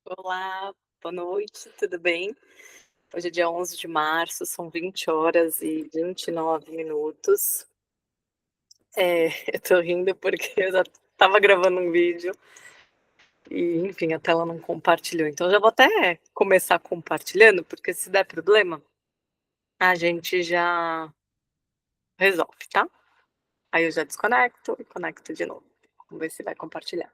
Olá, boa noite, tudo bem? Hoje é dia 11 de março, são 20h29. Eu tô rindo porque eu já estava gravando um vídeo e, enfim, a tela não compartilhou. Então já vou até começar compartilhando, porque se der problema, a gente já resolve, tá? Aí eu já desconecto e conecto de novo. Vamos ver se vai compartilhar.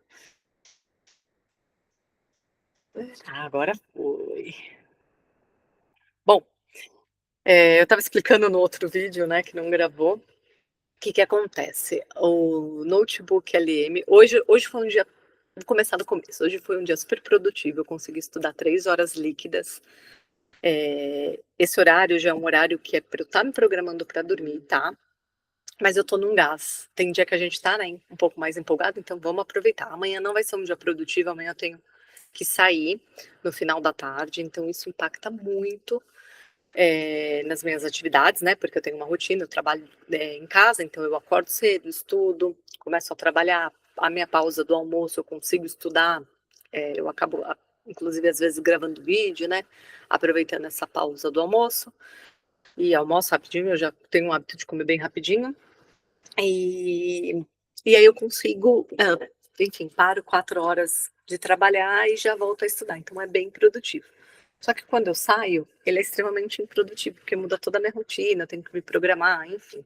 Agora foi. Bom, eu estava explicando no outro vídeo, né, que não gravou. Que acontece? O notebook LM hoje foi um dia, vou começar do começo, hoje foi um dia super produtivo, eu consegui estudar 3 horas líquidas. Esse horário já é um horário que é para eu estar me programando para dormir, tá, mas eu tô num gás. Tem dia que a gente tá, né, um pouco mais empolgado, então vamos aproveitar. Amanhã não vai ser um dia produtivo, amanhã eu tenho que sair no final da tarde, então isso impacta muito nas minhas atividades, né, porque eu tenho uma rotina, eu trabalho, em casa, então eu acordo cedo, estudo, começo a trabalhar, a minha pausa do almoço eu consigo estudar, eu acabo inclusive às vezes gravando vídeo, né, aproveitando essa pausa do almoço, e almoço rapidinho, eu já tenho o hábito de comer bem rapidinho, e e aí eu consigo, enfim, paro 4 horas de trabalhar e já volto a estudar, então é bem produtivo. Só que quando eu saio, ele é extremamente improdutivo, porque muda toda a minha rotina, eu tenho que me programar, enfim.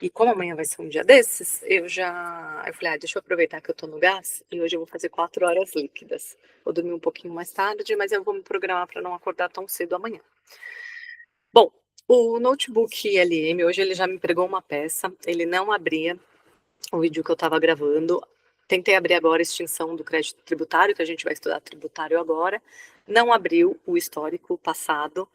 E como amanhã vai ser um dia desses, eu falei: deixa eu aproveitar que eu tô no gás, e hoje eu vou fazer 4 horas líquidas. Vou dormir um pouquinho mais tarde, mas eu vou me programar para não acordar tão cedo amanhã". Bom, o notebook LM, hoje ele já me entregou uma peça, ele não abria o vídeo que eu estava gravando. Tentei abrir agora a extinção do crédito tributário, que a gente vai estudar tributário agora. Não abriu o histórico passado.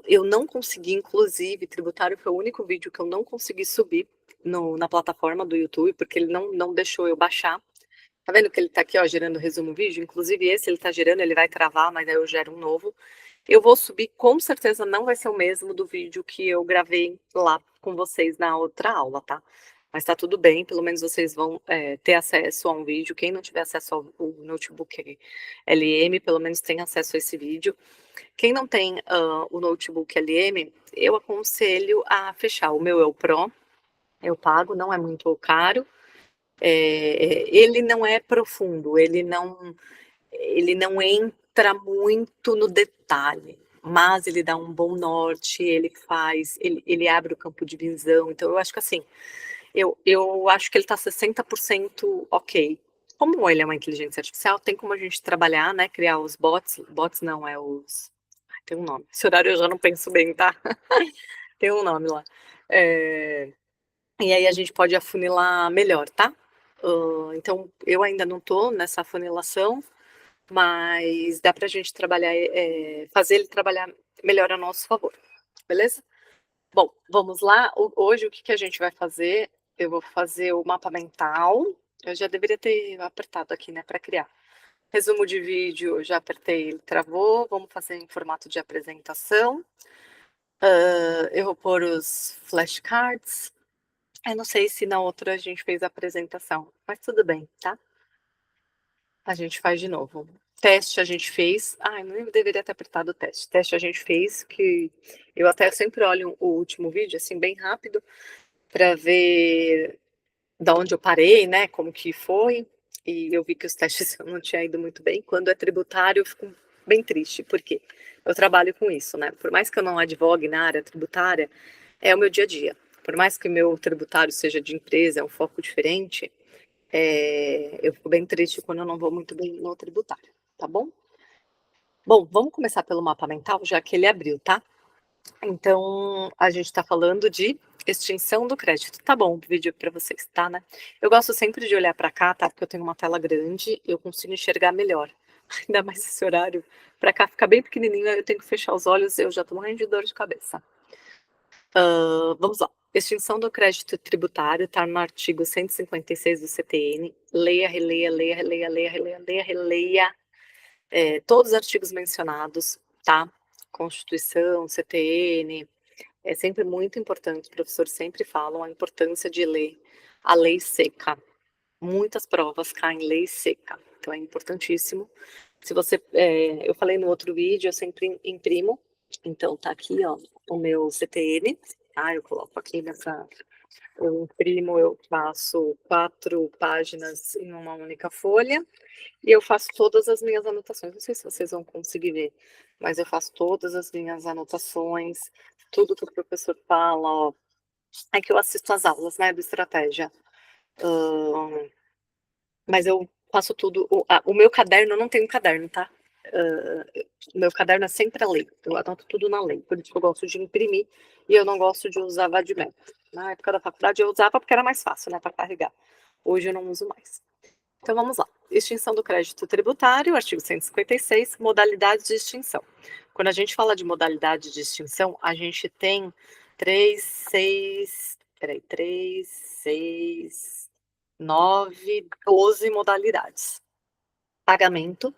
Eu não consegui, inclusive, tributário foi o único vídeo que eu não consegui subir na plataforma do YouTube, porque ele não deixou eu baixar. Tá vendo que ele tá aqui, ó, gerando resumo vídeo? Inclusive esse ele tá gerando, ele vai travar, mas aí eu gero um novo. Eu vou subir, com certeza não vai ser o mesmo do vídeo que eu gravei lá com vocês na outra aula, tá? Mas tá tudo bem, pelo menos vocês vão ter acesso a um vídeo. Quem não tiver acesso ao notebook LM, pelo menos tem acesso a esse vídeo. Quem não tem o notebook LM, eu aconselho a fechar. O meu é o Pro, eu pago, não é muito caro. Ele não é profundo, ele não entra muito no detalhe, mas ele dá um bom norte, ele abre o campo de visão, então eu acho que assim, eu acho que ele está 60% ok. Como ele é uma inteligência artificial, tem como a gente trabalhar, né, criar os bots não, é os ai, tem um nome, esse horário eu já não penso bem, tá. Tem um nome lá. Eh, e aí a gente pode afunilar melhor, tá. Então eu ainda não tô nessa afunilação, mas dá pra gente trabalhar, fazer ele trabalhar melhor a nosso favor, beleza? Bom, vamos lá. Hoje o que que a gente vai fazer? Eu vou fazer o mapa mental. Eu já deveria ter apertado aqui, né, para criar. Resumo de vídeo, já apertei, ele travou. Vamos fazer em formato de apresentação. Eu vou pôr os flashcards. Eu não sei se na outra a gente fez a apresentação, mas tudo bem, tá? A gente faz de novo. Teste a gente fez. Ai, não deveria ter apertado o teste. Teste a gente fez, que eu até sempre olho o último vídeo, assim, bem rápido, para ver da onde eu parei, né, como que foi. E eu vi que os testes não tinha ido muito bem. Quando é tributário, eu fico bem triste, porque eu trabalho com isso, né? Por mais que eu não advogue na área tributária, é o meu dia a dia. Por mais que o meu tributário seja de empresa, é um foco diferente, eu fico bem triste quando eu não vou muito bem no tributário, tá bom? Bom, vamos começar pelo mapa mental, já que ele abriu, tá? Então, a gente está falando de extinção do crédito. Tá bom, o vídeo para vocês, tá, né? Eu gosto sempre de olhar para cá, tá? Porque eu tenho uma tela grande e eu consigo enxergar melhor. Ainda mais esse horário. Para cá fica bem pequenininho, aí eu tenho que fechar os olhos, eu já tô morrendo de dor de cabeça. Vamos lá. Extinção do crédito tributário está no artigo 156 do CTN. Leia, releia, leia, releia, leia, releia, leia, releia, todos os artigos mencionados, tá? Constituição, CTN, é sempre muito importante, os professores sempre falam a importância de ler a lei seca. Muitas provas caem em lei seca, então é importantíssimo. Se você, eu falei no outro vídeo, eu sempre imprimo, então tá aqui, ó, o meu CTN, tá? Eu coloco aqui nessa, eu imprimo, eu faço 4 páginas em uma única folha, e eu faço todas as minhas anotações. Não sei se vocês vão conseguir ver, mas eu faço todas as minhas anotações, tudo que o professor fala, ó. É que eu assisto às aulas, né, do Estratégia. Mas eu faço tudo. O meu caderno, eu não tenho caderno, tá? O meu caderno é sempre a lei. Eu anoto tudo na lei. Por isso que eu gosto de imprimir e eu não gosto de usar Vadmec. Na época da faculdade eu usava porque era mais fácil, né, para carregar. Hoje eu não uso mais. Então vamos lá. Extinção do crédito tributário, artigo 156, modalidades de extinção. Quando a gente fala de modalidade de extinção, a gente tem 12 modalidades. Pagamento.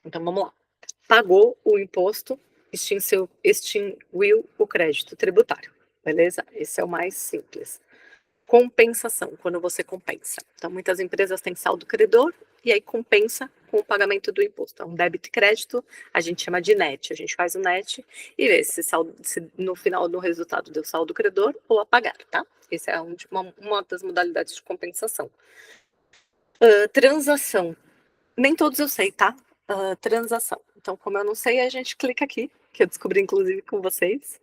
Então vamos lá. Pagou o imposto, extinguiu o crédito tributário. Beleza? Esse é o mais simples. Compensação, quando você compensa. Então, muitas empresas têm saldo credor e aí compensa com o pagamento do imposto. Então, débito e crédito, a gente chama de net. A gente faz o net e vê se no final do resultado deu saldo credor ou a pagar, tá? Essa é uma das modalidades de compensação. Transação. Nem todos eu sei, tá? Transação. Então, como eu não sei, a gente clica aqui, que eu descobri inclusive com vocês.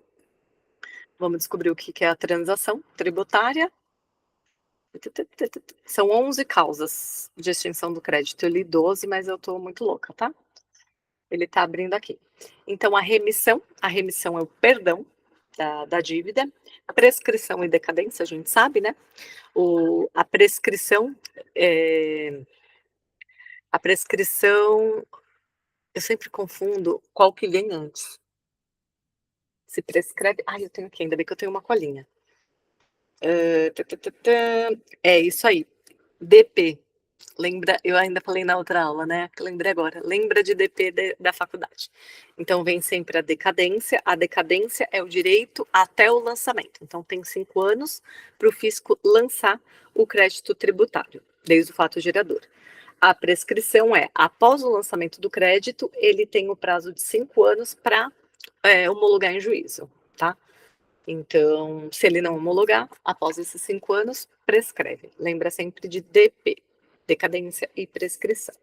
Vamos descobrir o que é a transação tributária. São 11 causas de extinção do crédito. Eu li 12, mas eu tô muito louca, tá? Ele tá abrindo aqui. Então, a remissão é o perdão da dívida. A prescrição e decadência, a gente sabe, né? A prescrição, eu sempre confundo qual que vem antes. Se prescreve. Ai, eu tenho aqui, ainda bem que eu tenho uma colinha. É isso aí. DP. Lembra, eu ainda falei na outra aula, né? Que lembrei agora. Lembra de DP da faculdade. Então vem sempre a decadência. A decadência é o direito até o lançamento. Então tem 5 anos para o fisco lançar o crédito tributário, desde o fato gerador. A prescrição é, após o lançamento do crédito, ele tem o prazo de 5 anos para homologar em juízo, tá? Então, se ele não homologar, após esses 5 anos, prescreve. Lembra sempre de DP, decadência e prescrição.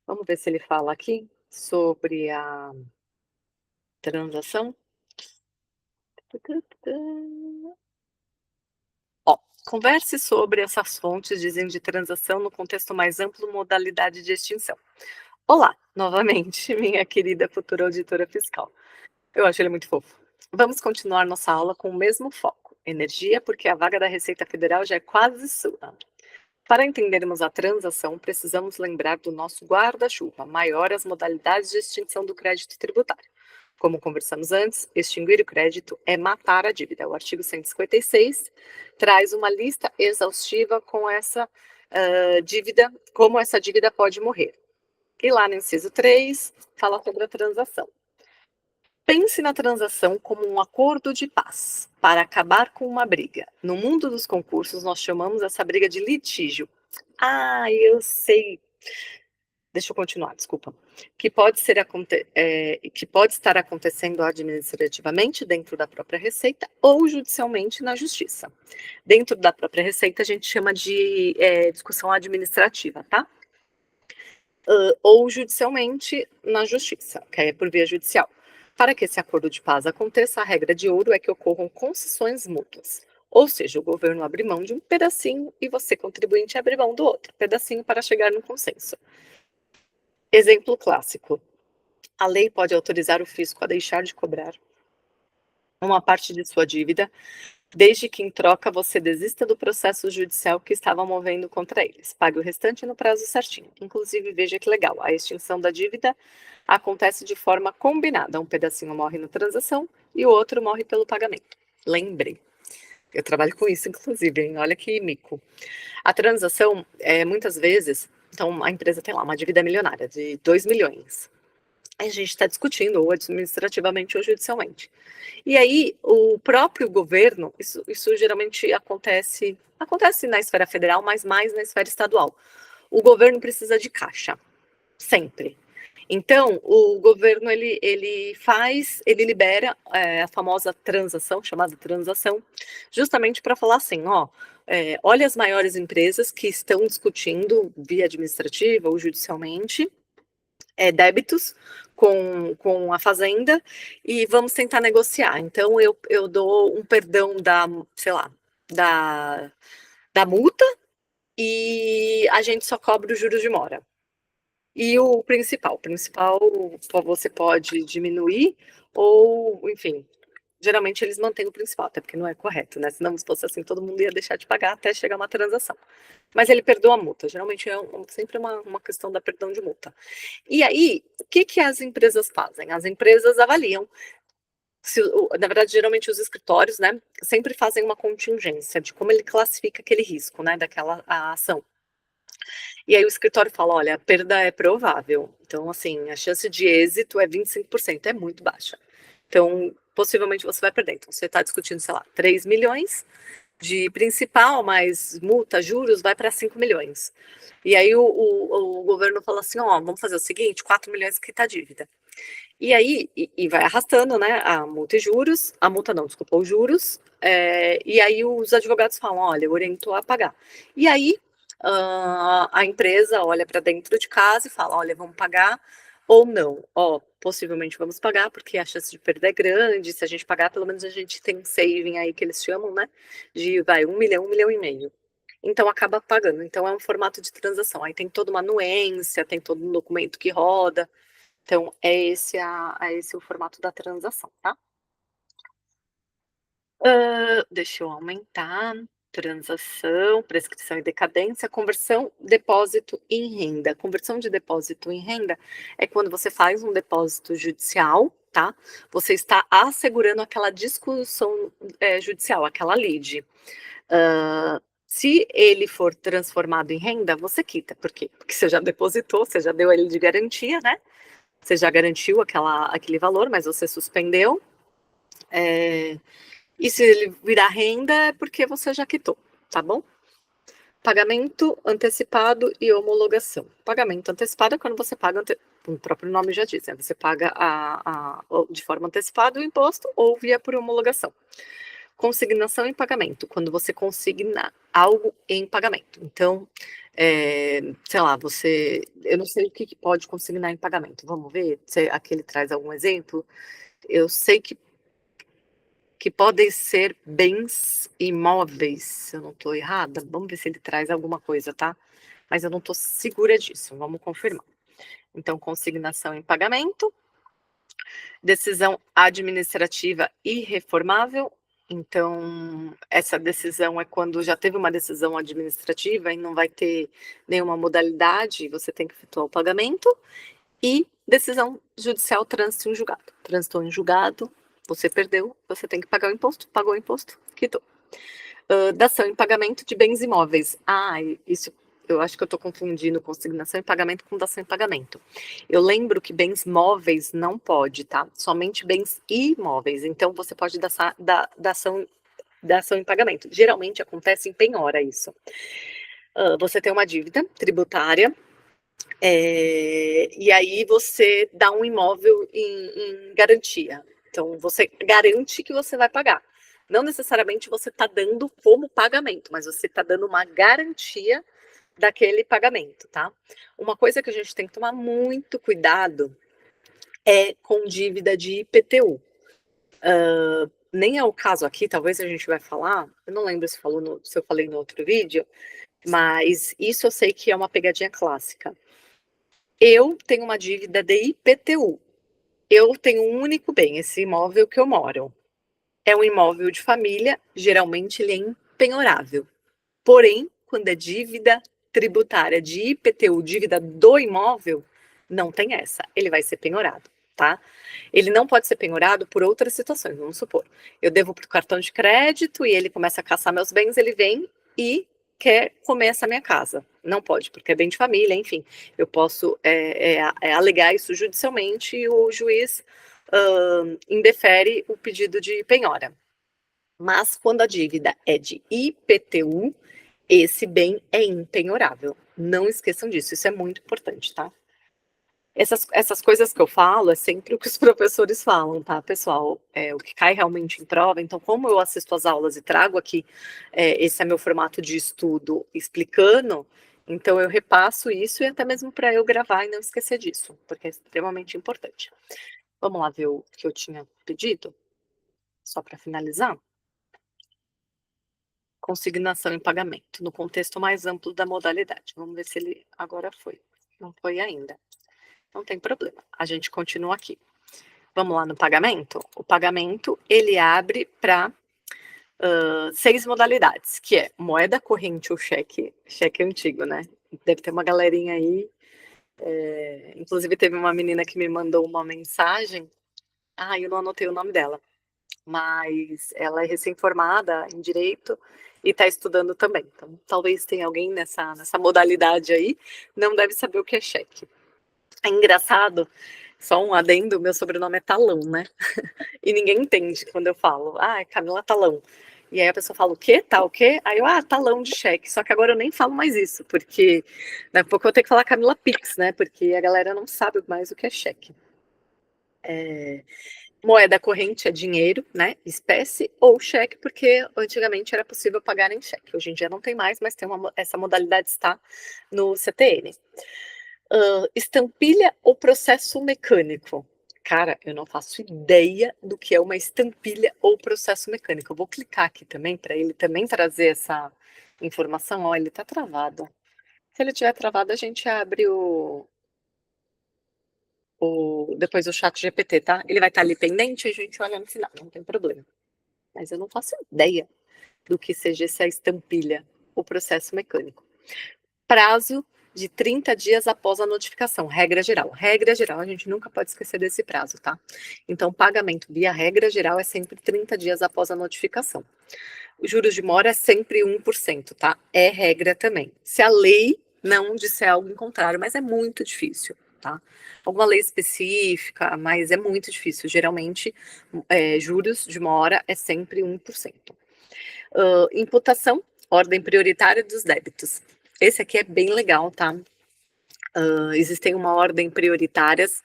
Vamos ver se ele fala aqui sobre a transação. Ó, converse sobre essas fontes, dizem, de transação no contexto mais amplo, modalidade de extinção. Olá, novamente, minha querida futura auditora fiscal. Eu acho ele muito fofo. Vamos continuar nossa aula com o mesmo foco. Energia, porque a vaga da Receita Federal já é quase sua. Para entendermos a transação, precisamos lembrar do nosso guarda-chuva, maior as modalidades de extinção do crédito tributário. Como conversamos antes, extinguir o crédito é matar a dívida. O artigo 156 traz uma lista exaustiva com essa dívida, como essa dívida pode morrer. E lá no inciso 3, fala sobre a transação. Pense na transação como um acordo de paz para acabar com uma briga. No mundo dos concursos, nós chamamos essa briga de litígio. Ah, eu sei. Deixa eu continuar, desculpa. Que pode estar acontecendo administrativamente dentro da própria Receita ou judicialmente na Justiça. Dentro da própria Receita, a gente chama de discussão administrativa, tá? Ou judicialmente na Justiça, que é por via judicial. Para que esse acordo de paz aconteça, a regra de ouro é que ocorram concessões mútuas. Ou seja, o governo abre mão de um pedacinho e você, contribuinte, abre mão do outro pedacinho para chegar no consenso. Exemplo clássico. A lei pode autorizar o fisco a deixar de cobrar uma parte de sua dívida, desde que em troca você desista do processo judicial que estava movendo contra eles. Pague o restante no prazo certinho. Inclusive, veja que legal, a extinção da dívida acontece de forma combinada. Um pedacinho morre na transação e o outro morre pelo pagamento. Lembre, eu trabalho com isso, inclusive, hein? Olha que mico. A transação, muitas vezes, então a empresa tem lá uma dívida milionária de 2 milhões. A gente está discutindo, ou administrativamente ou judicialmente. E aí, o próprio governo, isso geralmente acontece na esfera federal, mas mais na esfera estadual. O governo precisa de caixa, sempre. Então, o governo ele libera a famosa transação, chamada transação, justamente para falar assim, ó, olha as maiores empresas que estão discutindo via administrativa ou judicialmente débitos com a fazenda e vamos tentar negociar. Então, eu dou um perdão da, sei lá, da, da multa e a gente só cobra os juros de mora. E o principal você pode diminuir ou, enfim, geralmente eles mantêm o principal, até porque não é correto, né? Senão, se fosse assim, todo mundo ia deixar de pagar até chegar uma transação. Mas ele perdoa a multa, geralmente sempre uma questão da perdão de multa. E aí, o que, que as empresas fazem? As empresas avaliam, na verdade, geralmente os escritórios, né, sempre fazem uma contingência de como ele classifica aquele risco, né, daquela ação. E aí o escritório fala, olha, a perda é provável. Então, assim, a chance de êxito é 25%, é muito baixa. Então, possivelmente você vai perder. Então, você está discutindo, sei lá, 3 milhões de principal, mais multa, juros, vai para 5 milhões. E aí o governo fala assim, ó, vamos fazer o seguinte, 4 milhões que está a dívida. E aí, vai arrastando, né, a multa e juros, a multa não, desculpa, os juros, e aí os advogados falam, olha, eu oriento a pagar. E aí, a empresa olha para dentro de casa e fala, olha, vamos pagar ou não. Ó, possivelmente vamos pagar, porque a chance de perder é grande, se a gente pagar, pelo menos a gente tem um saving aí, que eles chamam, né, de, vai, 1 milhão, 1,5 milhão. Então, acaba pagando. Então, é um formato de transação. Aí tem toda uma anuência, tem todo um documento que roda, então, é esse o formato da transação, tá? Deixa eu aumentar. Transação, prescrição e decadência, conversão, depósito em renda. Conversão de depósito em renda é quando você faz um depósito judicial, tá? Você está assegurando aquela discussão judicial, aquela lide. Se ele for transformado em renda, você quita. Por quê? Porque você já depositou, você já deu ele de garantia, né? Você já garantiu aquele valor, mas você suspendeu. E se ele virar renda, é porque você já quitou, tá bom? Pagamento antecipado e homologação. Pagamento antecipado é quando você paga, o próprio nome já diz, né? Você paga de forma antecipada o imposto ou via por homologação. Consignação em pagamento, quando você consigna algo em pagamento. Então, sei lá, eu não sei o que pode consignar em pagamento. Vamos ver se aqui ele traz algum exemplo. Eu sei que podem ser bens imóveis, se eu não estou errada. Vamos ver se ele traz alguma coisa, tá? Mas eu não estou segura disso, vamos confirmar. Então, consignação em pagamento, decisão administrativa irreformável. Então, essa decisão é quando já teve uma decisão administrativa e não vai ter nenhuma modalidade, você tem que efetuar o pagamento. E decisão judicial, trânsito em julgado. Trânsito em julgado, você perdeu, você tem que pagar o imposto, pagou o imposto, quitou. Dação em pagamento de bens imóveis. Isso eu acho que eu estou confundindo consignação em pagamento com dação em pagamento. Eu lembro que bens móveis não pode, tá? Somente bens imóveis. Então, você pode dação em pagamento. Geralmente acontece em penhora isso. Você tem uma dívida tributária, e aí você dá um imóvel em garantia. Então, você garante que você vai pagar. Não necessariamente você está dando como pagamento, mas você está dando uma garantia daquele pagamento, tá? Uma coisa que a gente tem que tomar muito cuidado é com dívida de IPTU. Nem é o caso aqui, talvez a gente vai falar, eu não lembro se eu falei no outro vídeo, mas isso eu sei que é uma pegadinha clássica. Eu tenho uma dívida de IPTU. Eu tenho um único bem, esse imóvel que eu moro. É um imóvel de família, geralmente ele é impenhorável. Porém, quando é dívida tributária de IPTU, dívida do imóvel, não tem essa. Ele vai ser penhorado, tá? Ele não pode ser penhorado por outras situações, vamos supor. Eu devo para o cartão de crédito e ele começa a caçar meus bens, ele vem e quer comer essa minha casa. Não pode, porque é bem de família, enfim. Eu posso alegar isso judicialmente e o juiz indefere o pedido de penhora. Mas quando a dívida é de IPTU, esse bem é impenhorável. Não esqueçam disso, isso é muito importante, tá? Essas coisas que eu falo é sempre o que os professores falam, tá, pessoal? É o que cai realmente em prova. Então, como eu assisto às aulas e trago aqui, esse é meu formato de estudo explicando, então eu repasso isso e até mesmo para eu gravar e não esquecer disso, porque é extremamente importante. Vamos lá ver o que eu tinha pedido, só para finalizar? Consignação e pagamento, no contexto mais amplo da modalidade. Vamos ver se ele agora foi. Não foi ainda. Não tem problema, a gente continua aqui. Vamos lá no pagamento? O pagamento, ele abre para 6 modalidades, que é moeda corrente ou cheque, cheque antigo, né? Deve ter uma galerinha aí, inclusive teve uma menina que me mandou uma mensagem, eu não anotei o nome dela, mas ela é recém-formada em direito e está estudando também. Então, talvez tenha alguém nessa modalidade aí, não deve saber o que é cheque. É engraçado, só um adendo, meu sobrenome é Talão, né? E ninguém entende quando eu falo, é Camila Talão. E aí a pessoa fala, o quê? Tá o quê? Aí eu, talão de cheque. Só que agora eu nem falo mais isso, porque daqui a pouco eu vou ter que falar Camila Pix, né? Porque a galera não sabe mais o que é cheque. Moeda corrente é dinheiro, né? Espécie, ou cheque, porque antigamente era possível pagar em cheque. Hoje em dia não tem mais, mas essa modalidade está no CTN. Estampilha ou processo mecânico? Cara, eu não faço ideia do que é uma estampilha ou processo mecânico. Eu vou clicar aqui também para ele também trazer essa informação. Ó, ele está travado. Se ele tiver travado, a gente abre depois o chat GPT, tá? Ele vai estar ali pendente e a gente olha no final, não tem problema. Mas eu não faço ideia do que seja essa estampilha ou processo mecânico. Prazo de 30 dias após a notificação, regra geral. Regra geral, a gente nunca pode esquecer desse prazo, tá? Então, pagamento via regra geral é sempre 30 dias após a notificação. Os juros de mora é sempre 1%, tá? É regra também. Se a lei não disser algo em contrário, mas é muito difícil, tá? Alguma lei específica, mas é muito difícil. Geralmente, juros de mora é sempre 1%. Imputação, ordem prioritária dos débitos. Esse aqui é bem legal, tá? Existem uma ordem prioritárias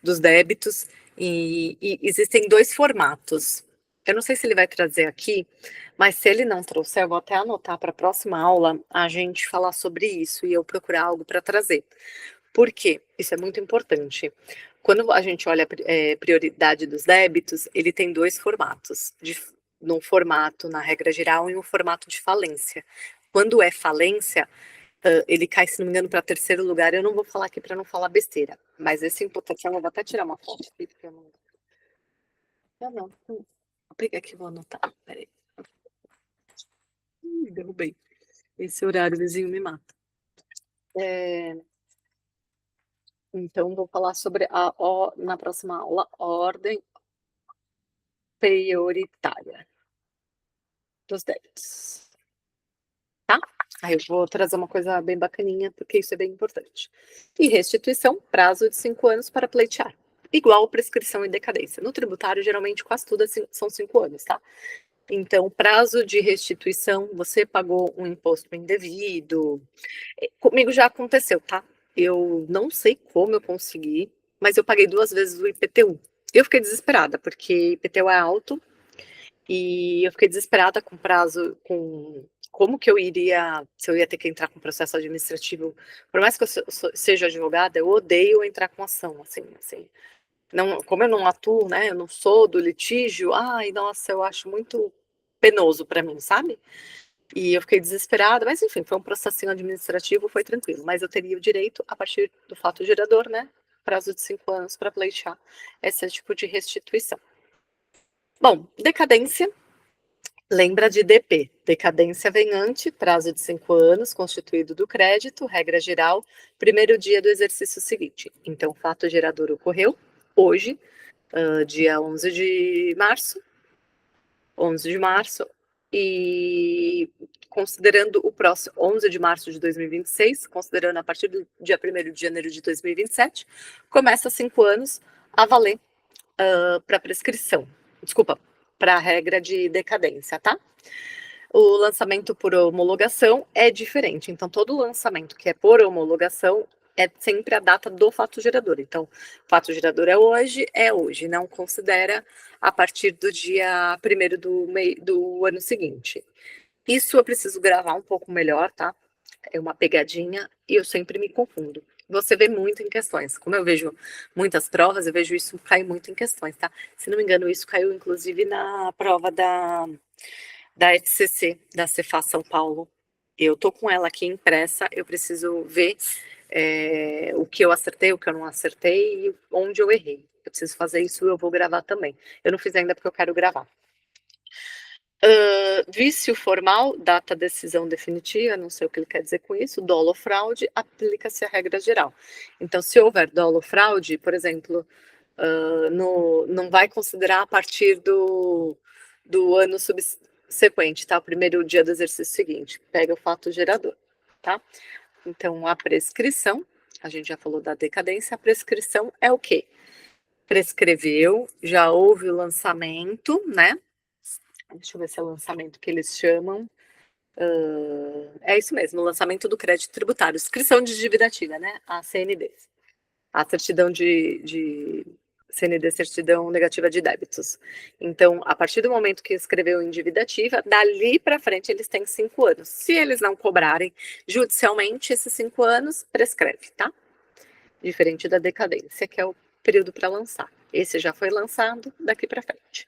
dos débitos e existem 2 formatos. Eu não sei se ele vai trazer aqui, mas se ele não trouxer, eu vou até anotar para a próxima aula a gente falar sobre isso e eu procurar algo para trazer. Por quê? Isso é muito importante. Quando a gente olha a prioridade dos débitos, ele tem 2 formatos, no formato, na regra geral, e um formato de falência. Quando é falência, ele cai, se não me engano, para terceiro lugar. Eu não vou falar aqui para não falar besteira, mas esse imputação, eu vou até tirar uma foto aqui, porque eu não. Não. Vou pegar aqui, vou anotar. Peraí. Derrubei. Esse horário, o vizinho me mata. Então, vou falar sobre na próxima aula, ordem prioritária dos débitos. Tá? Aí eu vou trazer uma coisa bem bacaninha, porque isso é bem importante. E restituição, prazo de 5 anos para pleitear. Igual prescrição e decadência. No tributário, geralmente, quase tudo são 5 anos, tá? Então, prazo de restituição, você pagou um imposto indevido. Comigo já aconteceu, tá? Eu não sei como eu consegui, mas eu paguei 2 vezes o IPTU. Eu fiquei desesperada, porque IPTU é alto, e eu fiquei desesperada com prazo, com como que eu iria, se eu ia ter que entrar com processo administrativo. Por mais que eu seja advogada, eu odeio entrar com ação, assim. Não, como eu não atuo, né, eu não sou do litígio, nossa, eu acho muito penoso para mim, sabe? E eu fiquei desesperada, mas enfim, foi um processinho administrativo, foi tranquilo. Mas eu teria o direito, a partir do fato gerador, né, prazo de 5 anos para pleitear esse tipo de restituição. Bom, decadência. Lembra de DP, decadência venhante, prazo de 5 anos, constituído do crédito, regra geral, primeiro dia do exercício seguinte. Então, o fato gerador ocorreu hoje, dia 11 de março, e considerando o próximo, 11 de março de 2026, considerando a partir do dia 1º de janeiro de 2027, começa 5 anos a valer para prescrição, desculpa, para a regra de decadência, tá? O lançamento por homologação é diferente. Então, todo lançamento que é por homologação, é sempre a data do fato gerador. Então, fato gerador é hoje, não considera a partir do dia primeiro do ano seguinte. Isso eu preciso gravar um pouco melhor, tá? É uma pegadinha e eu sempre me confundo. Você vê muito em questões. Como eu vejo muitas provas, eu vejo isso cair muito em questões, tá? Se não me engano, isso caiu inclusive na prova da FCC, da Cefaz São Paulo. Eu tô com ela aqui impressa, eu preciso ver o que eu acertei, o que eu não acertei e onde eu errei. Eu preciso fazer isso, eu vou gravar também. Eu não fiz ainda porque eu quero gravar. Vício formal, data decisão definitiva, não sei o que ele quer dizer com isso, dolo ou fraude, aplica-se a regra geral. Então, se houver dolo ou fraude, por exemplo, não vai considerar a partir do ano subsequente, tá? O primeiro dia do exercício seguinte, pega o fato gerador, tá? Então, a prescrição, a gente já falou da decadência, a prescrição é o quê? Prescreveu, já houve o lançamento, né? Deixa eu ver se é o lançamento que eles chamam. É isso mesmo, o lançamento do crédito tributário, inscrição de dívida ativa, né? A CND. A certidão de CND, certidão negativa de débitos. Então, a partir do momento que escreveu em dívida ativa, dali para frente eles têm 5 anos. Se eles não cobrarem judicialmente, esses 5 anos prescreve, tá? Diferente da decadência, que é o período para lançar. Esse já foi lançado, daqui para frente.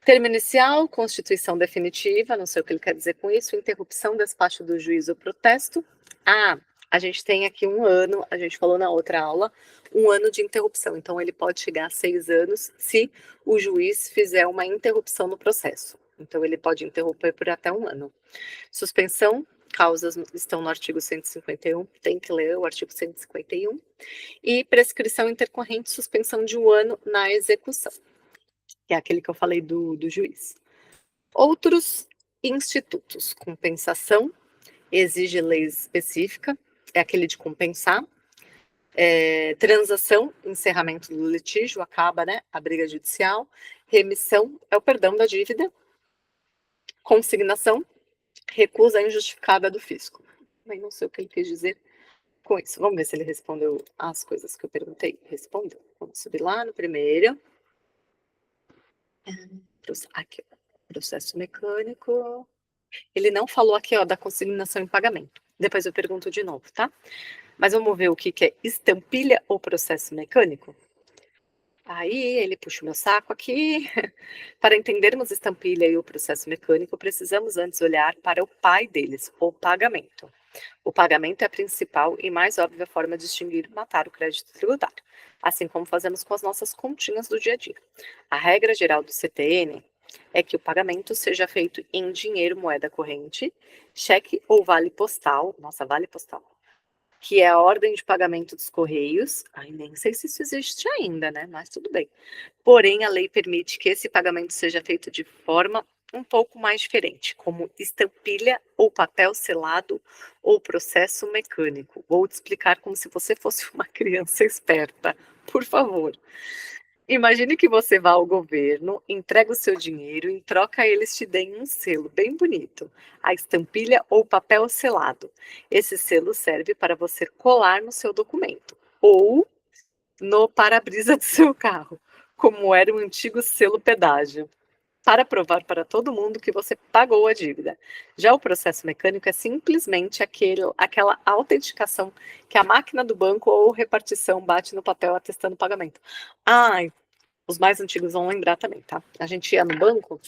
Termo inicial, constituição definitiva, não sei o que ele quer dizer com isso, interrupção, despacho do juiz ou protesto. A gente tem aqui um ano, a gente falou na outra aula, um ano de interrupção. Então, ele pode chegar a 6 anos se o juiz fizer uma interrupção no processo. Então, ele pode interromper por até um ano. Suspensão, causas estão no artigo 151, tem que ler o artigo 151. E prescrição intercorrente, suspensão de um ano na execução, que é aquele que eu falei do juiz. Outros institutos, compensação, exige lei específica, é aquele de compensar. Transação, encerramento do litígio, acaba, né, a briga judicial. Remissão é o perdão da dívida. Consignação, recusa injustificada do fisco. Mas não sei o que ele quis dizer com isso. Vamos ver se ele respondeu as coisas que eu perguntei. Respondeu. Vamos subir lá no primeiro. Aqui, processo mecânico. Ele não falou aqui, ó, da consignação em pagamento. Depois eu pergunto de novo, tá? Mas vamos ver o que é estampilha ou processo mecânico? Aí ele puxa o meu saco aqui. Para entendermos estampilha e o processo mecânico, precisamos antes olhar para o pai deles, o pagamento. O pagamento é a principal e mais óbvia forma de extinguir e matar o crédito tributário, assim como fazemos com as nossas continhas do dia a dia. A regra geral do CTN é que o pagamento seja feito em dinheiro, moeda corrente, cheque ou vale postal, nossa, vale postal, que é a ordem de pagamento dos Correios. Ai, nem sei se isso existe ainda, né? Mas tudo bem. Porém, a lei permite que esse pagamento seja feito de forma um pouco mais diferente, como estampilha ou papel selado ou processo mecânico. Vou te explicar como se você fosse uma criança esperta, por favor. Imagine que você vá ao governo, entrega o seu dinheiro, em troca eles te deem um selo bem bonito, a estampilha ou papel selado. Esse selo serve para você colar no seu documento ou no para-brisa do seu carro, como era o antigo selo pedágio, para provar para todo mundo que você pagou a dívida. Já o processo mecânico é simplesmente aquela autenticação que a máquina do banco ou repartição bate no papel atestando o pagamento. Ai, os mais antigos vão lembrar também, tá? A gente ia no banco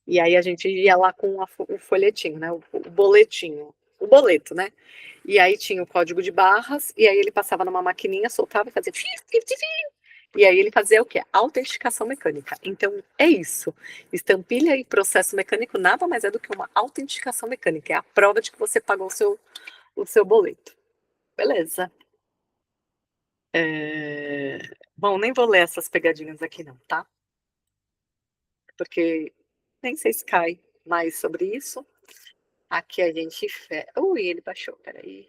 e aí a gente ia lá com o folhetinho, né? O boletinho, o boleto, né? E aí tinha o código de barras, e aí ele passava numa maquininha, soltava e fazia. E aí ele fazia o quê? Autenticação mecânica. Então é isso. Estampilha e processo mecânico nada mais é do que uma autenticação mecânica. É a prova de que você pagou o seu boleto. Beleza. Bom, nem vou ler essas pegadinhas aqui, não, tá? Porque nem sei se cai mais sobre isso. Aqui a gente fecha. Ui, ele baixou, peraí.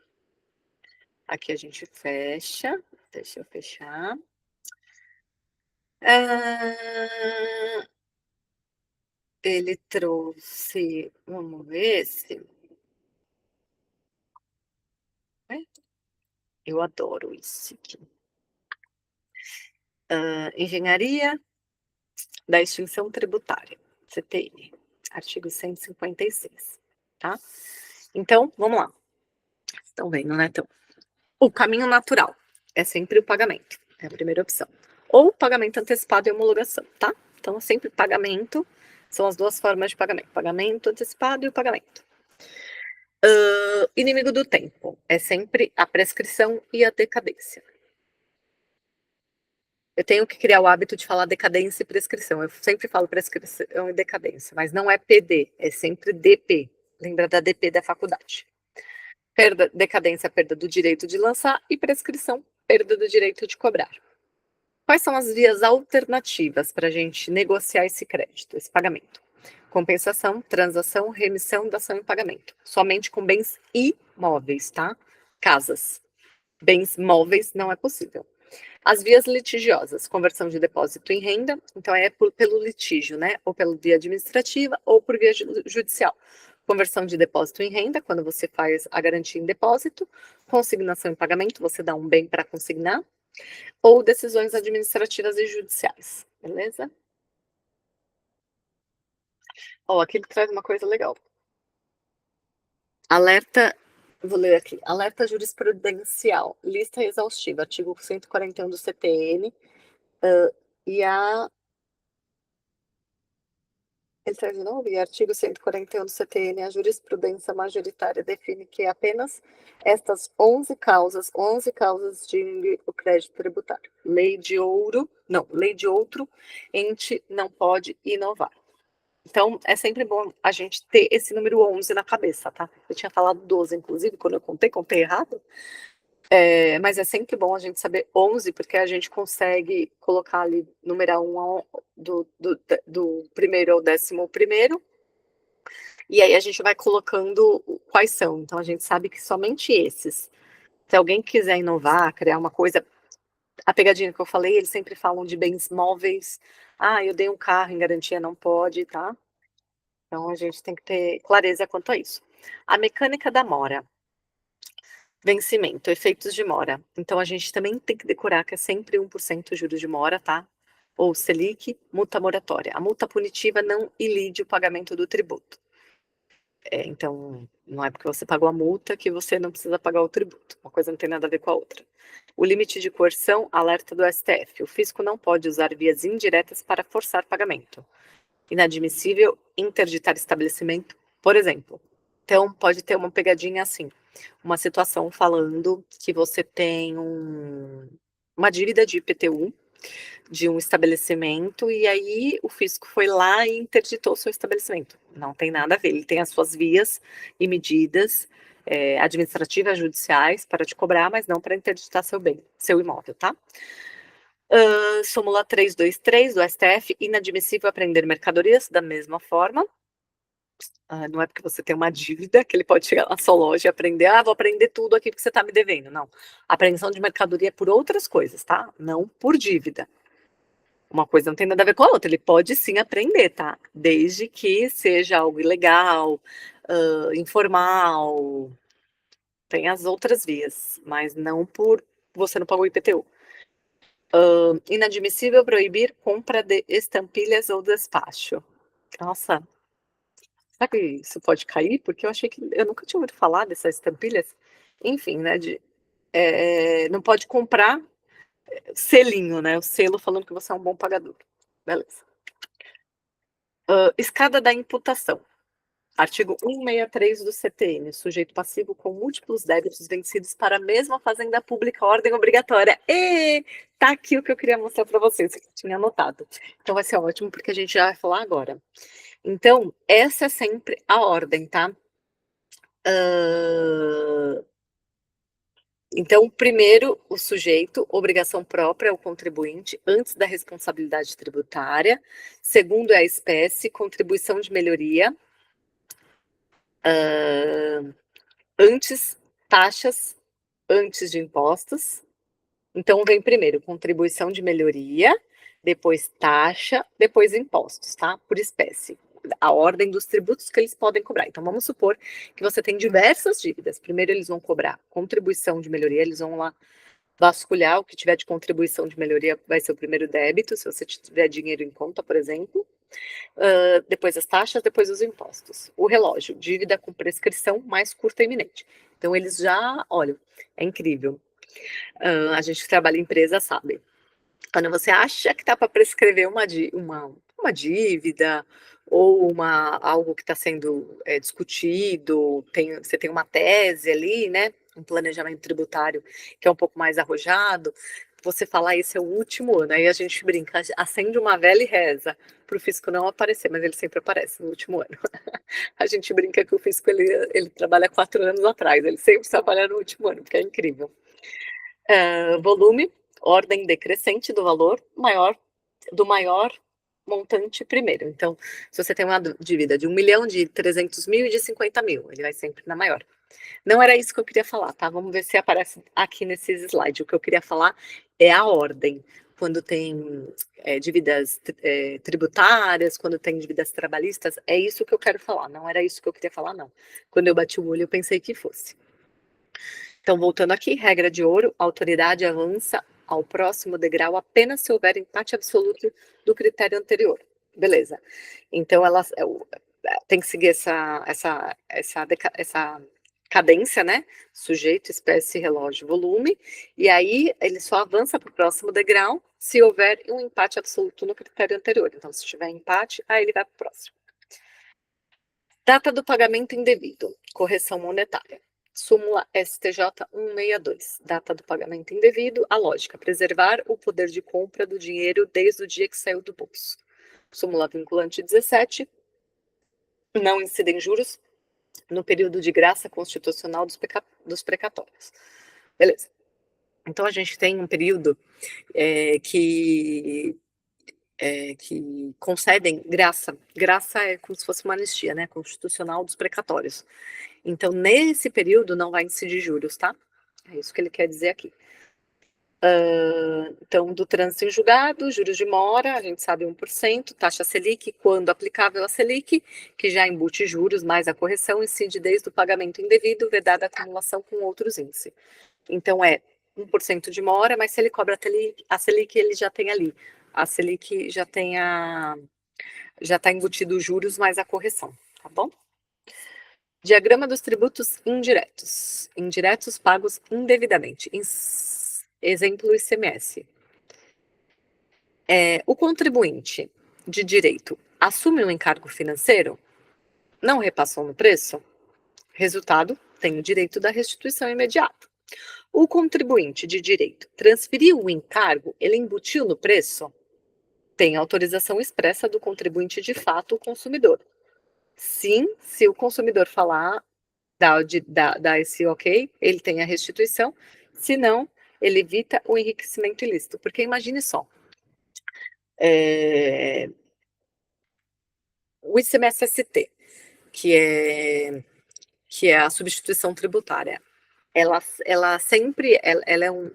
Aqui a gente fecha. Deixa eu fechar. Ah, ele trouxe. Vamos ver se. Eu adoro isso aqui. Engenharia da extinção tributária, CTN, artigo 156, tá. Então, vamos lá. Estão vendo, né, então, o caminho natural é sempre o pagamento, é a primeira opção. Ou pagamento antecipado e homologação, tá? Então, é sempre pagamento, são as duas formas de pagamento, pagamento antecipado e o pagamento. Inimigo do tempo é sempre a prescrição e a decadência. Eu tenho que criar o hábito de falar decadência e prescrição. Eu sempre falo prescrição e decadência, mas não é PD, é sempre DP. Lembra da DP da faculdade? Decadência, perda do direito de lançar, e prescrição, perda do direito de cobrar. Quais são as vias alternativas para a gente negociar esse crédito, esse pagamento? Compensação, transação, remissão, dação em pagamento. Somente com bens imóveis, tá? Casas. Bens móveis não é possível. As vias litigiosas, conversão de depósito em renda, então é pelo litígio, né? Ou pela via administrativa ou por via judicial. Conversão de depósito em renda, quando você faz a garantia em depósito. Consignação em pagamento, você dá um bem para consignar. Ou decisões administrativas e judiciais, beleza? Ó, aqui ele traz uma coisa legal. Alerta, vou ler aqui. Alerta jurisprudencial, lista exaustiva, artigo 141 do CTN, e a ele traz de novo, e artigo 141 do CTN, a jurisprudência majoritária define que apenas estas 11 causas de o crédito tributário. Lei de ouro, não, lei de outro ente não pode inovar. Então, é sempre bom a gente ter esse número 11 na cabeça, tá? Eu tinha falado 12, inclusive, quando eu contei errado. Mas é sempre bom a gente saber 11, porque a gente consegue colocar ali, numerar do primeiro ao 11º, e aí a gente vai colocando quais são. Então, a gente sabe que somente esses. Se alguém quiser inovar, criar uma coisa, a pegadinha que eu falei, eles sempre falam de bens móveis. Ah, eu dei um carro em garantia, não pode, tá? Então, a gente tem que ter clareza quanto a isso. A mecânica da mora. Vencimento, efeitos de mora. Então, a gente também tem que decorar que é sempre 1% juros de mora, tá? Ou Selic, multa moratória. A multa punitiva não ilide o pagamento do tributo. Então, não é porque você pagou a multa que você não precisa pagar o tributo. Uma coisa não tem nada a ver com a outra. O limite de coerção, alerta do STF. O fisco não pode usar vias indiretas para forçar pagamento. Inadmissível interditar estabelecimento, por exemplo. Então, pode ter uma pegadinha assim, uma situação falando que você tem uma dívida de IPTU de um estabelecimento, e aí o fisco foi lá e interditou o seu estabelecimento. Não tem nada a ver, ele tem as suas vias e medidas administrativas, judiciais, para te cobrar, mas não para interditar seu bem, seu imóvel, tá? Súmula 323 do STF, inadmissível apreender mercadorias da mesma forma. Não é porque você tem uma dívida que ele pode chegar na sua loja e aprender, vou aprender tudo aqui porque você está me devendo. Não. A apreensão de mercadoria é por outras coisas, tá? Não por dívida. Uma coisa não tem nada a ver com a outra. Ele pode sim aprender, tá? Desde que seja algo ilegal, informal. Tem as outras vias, mas não por você não pagou IPTU. Inadmissível proibir compra de estampilhas ou despacho. Nossa, será que isso pode cair? Porque eu achei que eu nunca tinha ouvido falar dessas estampilhas. Enfim, né? Não pode comprar selinho, né? O selo falando que você é um bom pagador. Beleza. Escada da imputação. Artigo 163 do CTN. Sujeito passivo com múltiplos débitos vencidos para a mesma fazenda pública, ordem obrigatória. E tá aqui o que eu queria mostrar para vocês, que eu tinha anotado. Então vai ser ótimo, porque a gente já vai falar agora. Então, essa é sempre a ordem, tá? Então, primeiro, o sujeito, obrigação própria, é o contribuinte, antes da responsabilidade tributária. Segundo, é a espécie, contribuição de melhoria. Antes, taxas, antes de impostos. Então, vem primeiro contribuição de melhoria, depois taxa, depois impostos, tá? Por espécie. a ordem dos tributos que eles podem cobrar. Então, vamos supor que você tem diversas dívidas. Primeiro, eles vão cobrar contribuição de melhoria, eles vão lá vasculhar o que tiver de contribuição de melhoria, vai ser o primeiro débito, se você tiver dinheiro em conta, por exemplo. Depois as taxas, depois os impostos. O relógio, dívida com prescrição mais curta e iminente. Então, eles já, olha, é incrível. A gente que trabalha em empresa sabe. Quando você acha que está para prescrever uma dívida ou algo que está sendo discutido, você tem uma tese ali, né? Um planejamento tributário que é um pouco mais arrojado, você fala, esse é o último ano. Aí a gente brinca, acende uma vela e reza para o fisco não aparecer, mas ele sempre aparece no último ano. A gente brinca que o fisco ele trabalha 4 anos atrás, ele sempre trabalha no último ano, porque é incrível. Volume, ordem decrescente do valor, do maior montante primeiro. Então, se você tem uma dívida de 1 milhão, de 300 mil e de 50 mil, ele vai sempre na maior. Não era isso que eu queria falar, tá? Vamos ver se aparece aqui nesses slides. O que eu queria falar é a ordem. Quando tem dívidas tributárias, quando tem dívidas trabalhistas, é isso que eu quero falar. Não era isso que eu queria falar, não. Quando eu bati o olho, eu pensei que fosse. Então, voltando aqui, regra de ouro, a autoridade avança ao próximo degrau apenas se houver empate absoluto do critério anterior. Beleza. Então, ela tem que seguir essa cadência, né? Sujeito, espécie, relógio, volume. E aí, ele só avança para o próximo degrau se houver um empate absoluto no critério anterior. Então, se tiver empate, aí ele vai para o próximo. Data do pagamento indevido, correção monetária. Súmula STJ 162, data do pagamento indevido, a lógica, preservar o poder de compra do dinheiro desde o dia que saiu do bolso. Súmula vinculante 17, não incidem juros no período de graça constitucional dos precatórios. Beleza. Então, a gente tem um período que concedem graça. Graça é como se fosse uma anistia, né? Constitucional dos precatórios. Então, nesse período, não vai incidir juros, tá? É isso que ele quer dizer aqui. Então, do trânsito em julgado, juros de mora, a gente sabe 1%, taxa Selic, quando aplicável a Selic, que já embute juros, mais a correção, incide desde o pagamento indevido, vedada a acumulação com outros índices. Então, é 1% de mora, mas se ele cobra a Selic, ele já tem ali. A Selic já está embutido os juros mais a correção, tá bom? Diagrama dos tributos indiretos. Indiretos pagos indevidamente. Exemplo ICMS. O contribuinte de direito assume um encargo financeiro, não repassou no preço, resultado, tem o direito da restituição imediata. O contribuinte de direito transferiu o encargo, ele embutiu no preço, tem autorização expressa do contribuinte de fato, o consumidor. Sim, se o consumidor falar, dá esse ok, ele tem a restituição, se não, ele evita o enriquecimento ilícito. Porque imagine só, o ICMS-ST, que é a substituição tributária, ela sempre,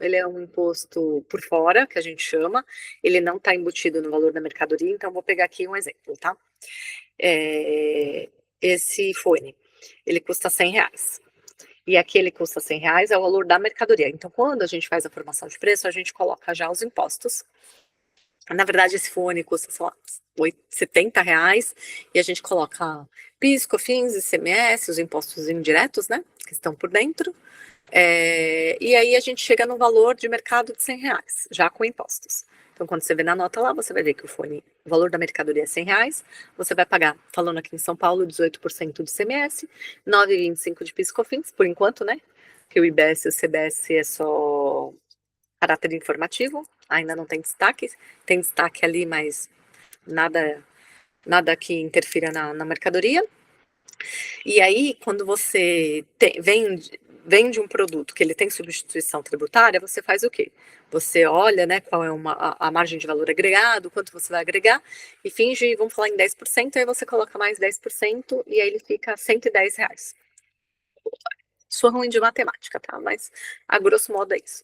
ele é um imposto por fora, que a gente chama, ele não está embutido no valor da mercadoria, então vou pegar aqui um exemplo, tá? Esse fone, ele custa R$100. E aqui ele custa R$100 é o valor da mercadoria. Então, quando a gente faz a formação de preço, a gente coloca já os impostos. Na verdade, esse fone custa, sei lá, R$70 e a gente coloca PIS, COFINS, ICMS, os impostos indiretos, né, que estão por dentro. E aí a gente chega no valor de mercado de R$100, já com impostos. Então, quando você vê na nota lá, você vai ver que o valor da mercadoria é R$100, você vai pagar, falando aqui em São Paulo, 18% de ICMS, 9,25% de PIS e COFINS, por enquanto, né? Que o IBS e o CBS é só caráter informativo, ainda não tem destaque. Tem destaque ali, mas nada que interfira na mercadoria. E aí, quando você vende um produto que ele tem substituição tributária, você faz o quê? Você olha, né, qual é a margem de valor agregado, quanto você vai agregar, e finge, vamos falar em 10%, aí você coloca mais 10%, e aí ele fica R$110. Sou ruim de matemática, tá? Mas, a grosso modo, é isso.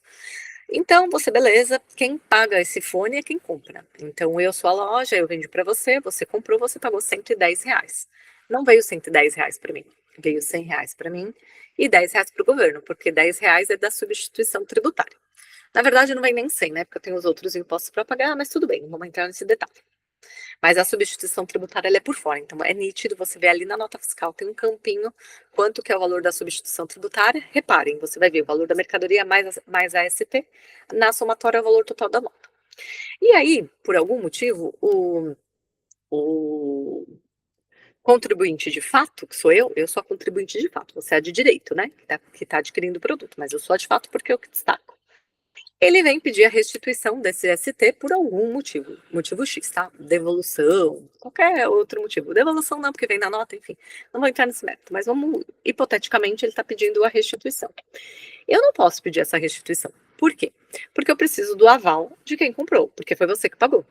Então, você beleza, quem paga esse fone é quem compra. Então, eu sou a loja, eu vendi para você, você comprou, você pagou R$ 110. Não veio R$ 110 para mim, veio R$ 100 para mim e R$ 10 para o governo, porque R$ 10 é da substituição tributária. Na verdade, não vem nem 100, né? Porque eu tenho os outros impostos para pagar, mas tudo bem, não vamos entrar nesse detalhe. Mas a substituição tributária ela é por fora, então é nítido, você vê ali na nota fiscal, tem um campinho, quanto que é o valor da substituição tributária. Reparem, você vai ver o valor da mercadoria mais a ASP, na somatória é o valor total da nota. E aí, por algum motivo, o contribuinte de fato, que sou eu sou a contribuinte de fato, você é a de direito, né, que tá adquirindo o produto, mas eu sou a de fato porque eu que destaco. Ele vem pedir a restituição desse ST por algum motivo, motivo X, tá? Devolução, qualquer outro motivo. Devolução não, porque vem na nota, enfim. Não vou entrar nesse mérito, mas vamos, hipoteticamente, ele está pedindo a restituição. Eu não posso pedir essa restituição. Por quê? Porque eu preciso do aval de quem comprou, porque foi você que pagou.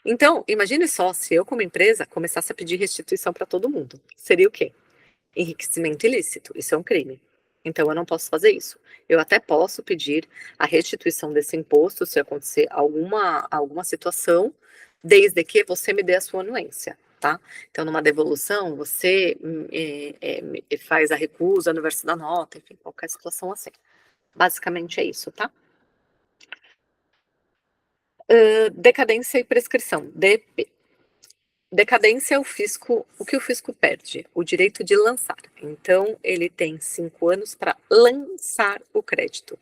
Então, imagine só se eu, como empresa, começasse a pedir restituição para todo mundo. Seria o quê? Enriquecimento ilícito, isso é um crime. Então eu não posso fazer isso. Eu até posso pedir a restituição desse imposto se acontecer alguma situação, desde que você me dê a sua anuência, tá? Então numa devolução você faz a recusa no verso da nota, enfim, qualquer situação assim. Basicamente é isso, tá? Decadência e prescrição. Decadência é o que o fisco perde, o direito de lançar. Então, ele tem 5 anos para lançar o crédito,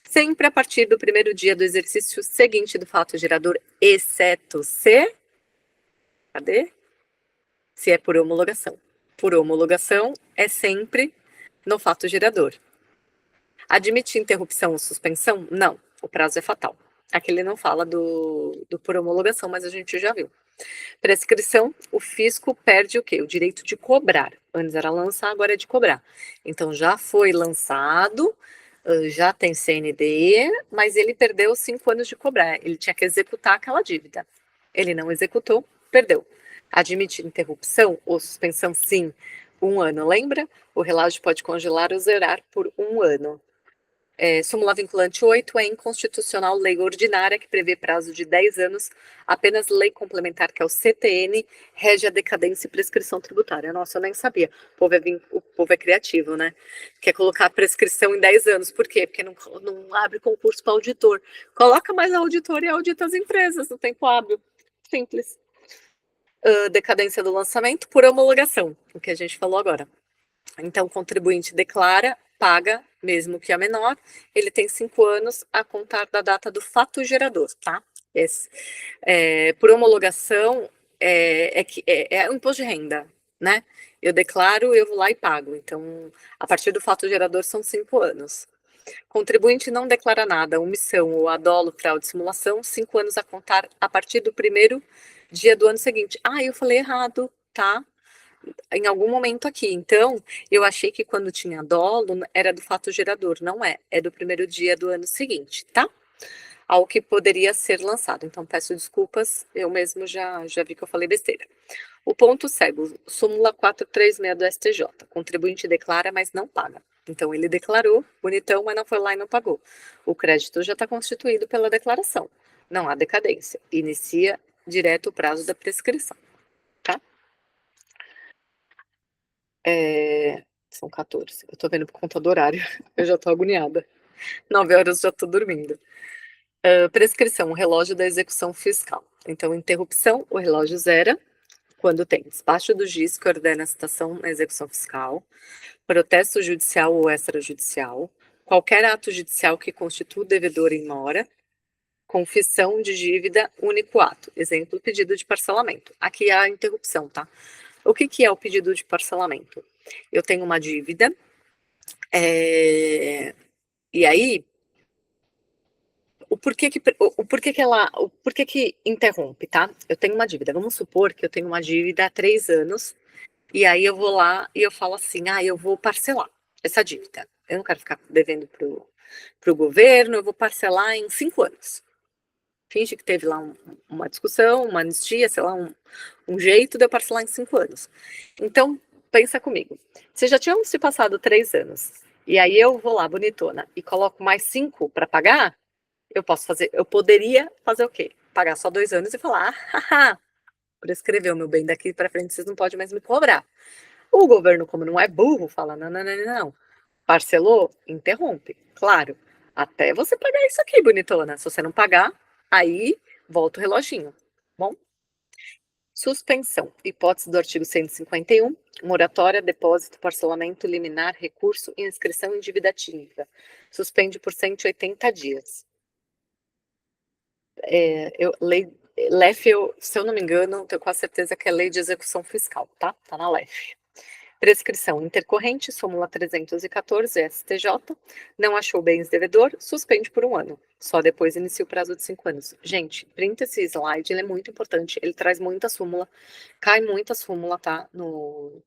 sempre a partir do primeiro dia do exercício seguinte do fato gerador, exceto se, cadê? Se é por homologação. Por homologação é sempre no fato gerador. Admite interrupção ou suspensão? Não, o prazo é fatal. Aqui ele não fala do por homologação, mas a gente já viu. Prescrição, o fisco perde o quê? O direito de cobrar. Antes era lançar, agora é de cobrar. Então já foi lançado, já tem CND, mas ele perdeu 5 anos de cobrar. Ele tinha que executar aquela dívida. Ele não executou, perdeu. Admite interrupção ou suspensão, sim, 1 ano. Lembra? O relógio pode congelar ou zerar por 1 ano. Súmula vinculante 8 é inconstitucional lei ordinária que prevê prazo de 10 anos, apenas lei complementar, que é o CTN, rege a decadência e prescrição tributária. Nossa, eu nem sabia. O povo é criativo, né? Quer colocar a prescrição em 10 anos. Por quê? Porque não abre concurso para auditor. Coloca mais auditor e audita as empresas no tempo hábil. Simples. Decadência do lançamento por homologação, o que a gente falou agora. Então, o contribuinte declara, paga, mesmo que a menor, ele tem 5 anos a contar da data do fato gerador, tá? Por homologação, é o imposto de renda, né? Eu declaro, eu vou lá e pago. Então, a partir do fato gerador são 5 anos. Contribuinte não declara nada, omissão ou adolo, fraude, simulação, 5 anos a contar a partir do primeiro dia do ano seguinte. Ah, eu falei errado, tá? Em algum momento aqui. Então, eu achei que quando tinha dolo era do fato gerador. Não é. É do primeiro dia do ano seguinte, tá? Ao que poderia ser lançado. Então, peço desculpas, eu mesmo já vi que eu falei besteira. O ponto cego, súmula 436 do STJ. Contribuinte declara, mas não paga. Então, ele declarou, bonitão, mas não foi lá e não pagou. O crédito já está constituído pela declaração. Não há decadência. Inicia direto o prazo da prescrição. Tá? São 14. Eu tô vendo por conta do horário. Eu já tô agoniada. 9 horas já tô dormindo. Prescrição, o relógio da execução fiscal. Então, interrupção, o relógio zera quando tem despacho do juiz que ordena a citação na execução fiscal, protesto judicial ou extrajudicial, qualquer ato judicial que constitua o devedor em mora, confissão de dívida, único ato. Exemplo, pedido de parcelamento. Aqui é a interrupção, tá? O que é o pedido de parcelamento? Eu tenho uma dívida, e aí, o porquê que interrompe, tá? Eu tenho uma dívida. Vamos supor que eu tenho uma dívida há 3 anos, e aí eu vou lá e eu falo assim, eu vou parcelar essa dívida. Eu não quero ficar devendo pro governo, eu vou parcelar em 5 anos. Finge que teve lá uma discussão, uma anistia, sei lá, um jeito de eu parcelar em 5 anos. Então, pensa comigo. Se já tinham se passado 3 anos, e aí eu vou lá, bonitona, e coloco mais 5 para pagar, eu poderia fazer o quê? Pagar só 2 anos e falar: "Ah, haha, prescreveu, meu bem, daqui para frente vocês não podem mais me cobrar". O governo, como não é burro, fala: "Não, não, não, não, não. Parcelou? Interrompe. Claro, até você pagar isso aqui, bonitona. Se você não pagar, aí volta o reloginho". Bom, suspensão. Hipótese do artigo 151, moratória, depósito, parcelamento, liminar, recurso e inscrição em dívida ativa. Suspende por 180 dias. Lei LEF, se eu não me engano, tenho quase certeza que é Lei de Execução Fiscal, tá? Tá na LEF. Prescrição intercorrente, súmula 314, STJ. Não achou bens devedor, suspende por 1 ano. Só depois inicia o prazo de 5 anos. Gente, printa esse slide, ele é muito importante. Ele traz muita súmula, cai muita súmula, tá? No,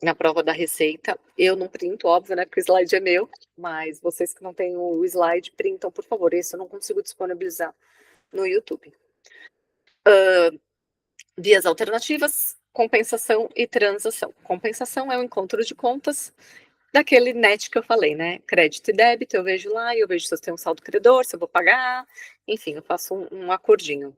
na prova da Receita. Eu não printo, óbvio, né? Porque o slide é meu. Mas vocês que não têm o slide, printam, por favor. Esse eu não consigo disponibilizar no YouTube. Vias alternativas, compensação e transação. Compensação é o encontro de contas daquele net que eu falei, né? Crédito e débito, eu vejo lá e eu vejo se eu tenho um saldo credor, se eu vou pagar, enfim, eu faço um acordinho.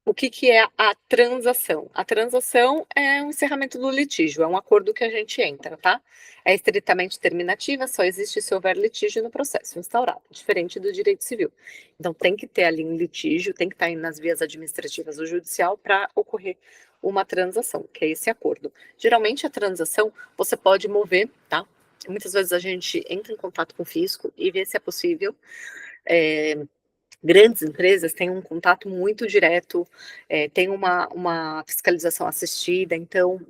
O que é a transação? A transação é um encerramento do litígio, é um acordo que a gente entra, tá? É estritamente terminativa, só existe se houver litígio no processo instaurado, diferente do direito civil. Então tem que ter ali um litígio, tem que estar nas vias administrativas ou judicial para ocorrer uma transação, que é esse acordo. Geralmente a transação você pode mover, tá? Muitas vezes a gente entra em contato com o fisco e vê se é possível. Grandes empresas têm um contato muito direto, tem uma fiscalização assistida, então,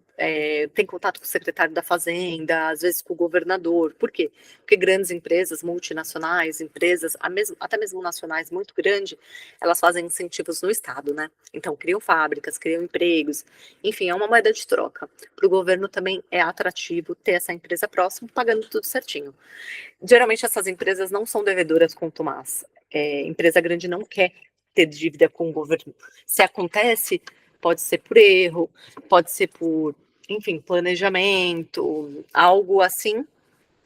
tem contato com o secretário da Fazenda, às vezes com o governador. Por quê? Porque grandes empresas, multinacionais, empresas, até mesmo nacionais muito grande, elas fazem incentivos no Estado, né? Então, criam fábricas, criam empregos, enfim, é uma moeda de troca. Para o governo também é atrativo ter essa empresa próximo, pagando tudo certinho. Geralmente essas empresas não são devedoras contumaz. Empresa grande não quer ter dívida com o governo. Se acontece, pode ser por erro, pode ser por, enfim, planejamento, algo assim,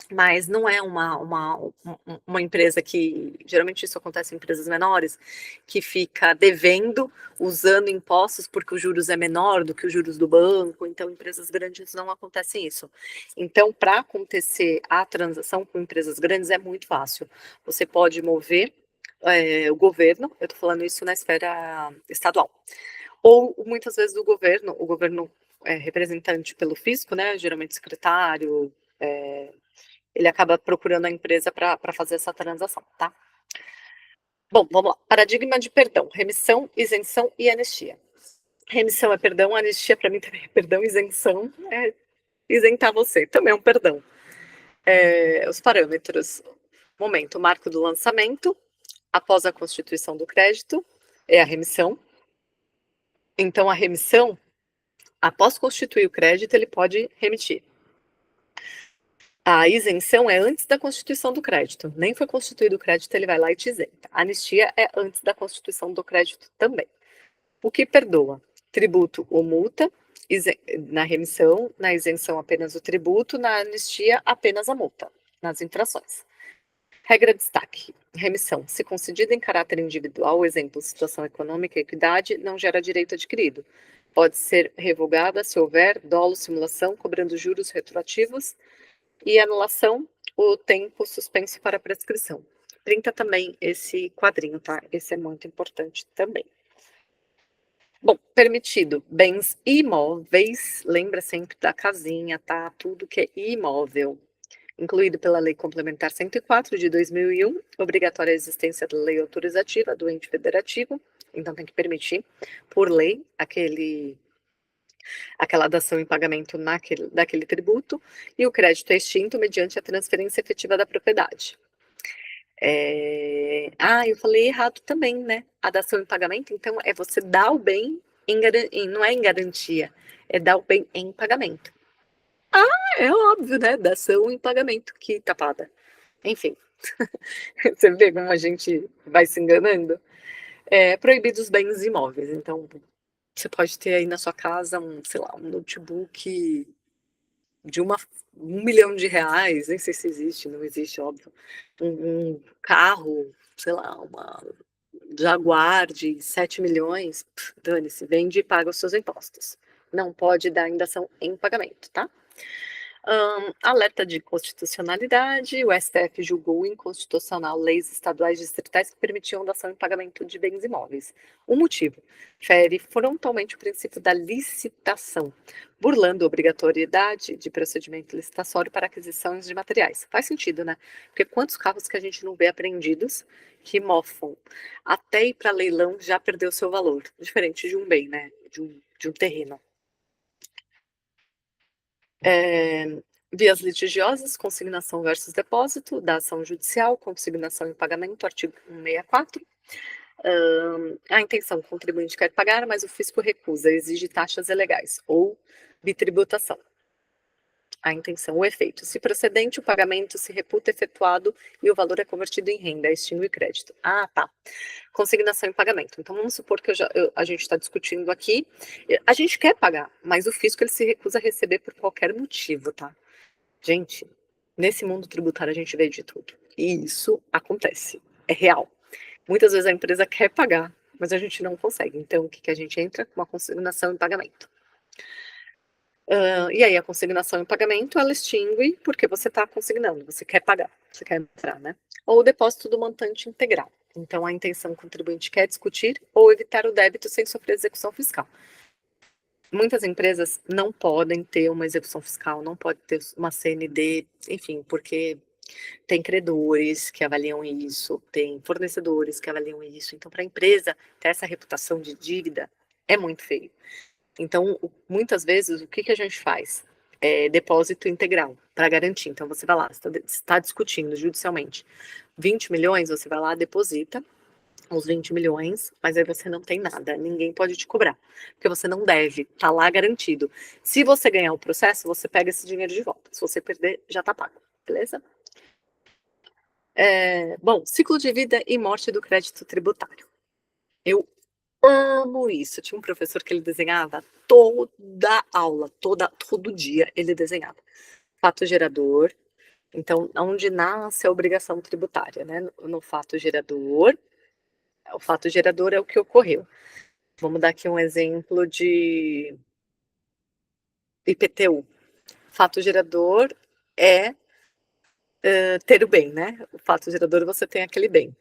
mas não é uma empresa que, geralmente isso acontece em empresas menores, que fica devendo, usando impostos porque os juros é menor do que os juros do banco, então empresas grandes não acontece isso. Então, para acontecer a transação com empresas grandes é muito fácil. Você pode mover o governo, eu estou falando isso na esfera estadual, ou muitas vezes o governo é representante pelo fisco, né, geralmente secretário, ele acaba procurando a empresa para fazer essa transação, tá? Bom, vamos lá. Paradigma de perdão, remissão, isenção e anistia. Remissão é perdão, anistia para mim também é perdão, isenção é isentar você, também é um perdão. Os parâmetros, momento, marco do lançamento, após a constituição do crédito, é a remissão. Então, a remissão, após constituir o crédito, ele pode remitir. A isenção é antes da constituição do crédito. Nem foi constituído o crédito, ele vai lá e te isenta. A anistia é antes da constituição do crédito também. O que perdoa? Tributo ou multa, na remissão, na isenção apenas o tributo, na anistia apenas a multa, nas infrações. Regra de destaque. Remissão. Se concedida em caráter individual, exemplo, situação econômica e equidade, não gera direito adquirido. Pode ser revogada se houver dolo, simulação, cobrando juros retroativos e anulação, o tempo suspenso para prescrição. Printa também esse quadrinho, tá? Esse é muito importante também. Bom, permitido, bens imóveis, lembra sempre da casinha, tá? Tudo que é imóvel, incluído pela Lei Complementar 104 de 2001, obrigatória a existência da lei autorizativa do ente federativo, então tem que permitir, por lei, aquela dação em pagamento daquele tributo, e o crédito é extinto mediante a transferência efetiva da propriedade. Eu falei errado também, né? A dação em pagamento, então, é você dar o bem, não é em garantia, é dar o bem em pagamento. É óbvio, né? Dação em pagamento, que tapada. Enfim, você vê como a gente vai se enganando? Proibidos bens imóveis, então, você pode ter aí na sua casa sei lá, um notebook de R$ 1 milhão, nem sei se existe, não existe, óbvio, um carro, sei lá, uma Jaguar de 7 milhões, dane-se, vende e paga os seus impostos. Não pode dar indação em pagamento, tá? Alerta de constitucionalidade, o STF julgou inconstitucional leis estaduais distritais que permitiam dação em pagamento de bens imóveis. O motivo: fere frontalmente o princípio da licitação, burlando a obrigatoriedade de procedimento licitatório para aquisições de materiais. Faz sentido, né? Porque quantos carros que a gente não vê apreendidos que mofam? Até ir para leilão já perdeu seu valor, diferente de um bem, né? De um terreno. Vias litigiosas, consignação versus depósito, da ação judicial, consignação e pagamento, artigo 164. A intenção, o contribuinte quer pagar, mas o fisco recusa, exige taxas ilegais, ou bitributação. A intenção, o efeito. Se procedente, o pagamento se reputa efetuado e o valor é convertido em renda, extingue crédito. Ah, tá. Consignação e pagamento. Então, vamos supor que a gente está discutindo aqui, a gente quer pagar, mas o fisco ele se recusa a receber por qualquer motivo, tá? Gente, nesse mundo tributário a gente vê de tudo. E isso acontece, é real. Muitas vezes a empresa quer pagar, mas a gente não consegue. Então, o que a gente entra? Com uma consignação e pagamento. E aí, a consignação e pagamento, ela extingue porque você está consignando, você quer pagar, você quer entrar, né? Ou o depósito do montante integral. Então, a intenção do contribuinte quer discutir ou evitar o débito sem sofrer execução fiscal. Muitas empresas não podem ter uma execução fiscal, não pode ter uma CND, enfim, porque tem credores que avaliam isso, tem fornecedores que avaliam isso. Então, para a empresa ter essa reputação de dívida é muito feio. Então, muitas vezes, o que a gente faz? É depósito integral para garantir. Então, você vai lá, está discutindo judicialmente 20 milhões, você vai lá, deposita os 20 milhões, mas aí você não tem nada, ninguém pode te cobrar, porque você não deve, tá lá garantido. Se você ganhar o processo, você pega esse dinheiro de volta. Se você perder, já tá pago, beleza? Bom, ciclo de vida e morte do crédito tributário. Eu amo isso. Tinha um professor que ele desenhava toda aula, todo dia ele desenhava. Fato gerador. Então, onde nasce a obrigação tributária, né? No fato gerador, o fato gerador é o que ocorreu. Vamos dar aqui um exemplo de IPTU. Fato gerador é ter o bem, né? O fato gerador você tem aquele bem.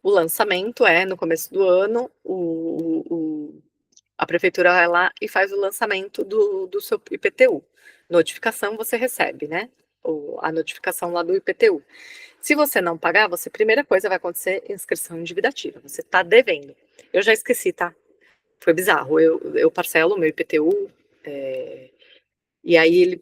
O lançamento é no começo do ano, a prefeitura vai lá e faz o lançamento do seu IPTU. Notificação você recebe, né? A notificação lá do IPTU. Se você não pagar, primeira coisa vai acontecer inscrição endividativa. Você está devendo. Eu já esqueci, tá? Foi bizarro. Eu parcelo o meu IPTU, e aí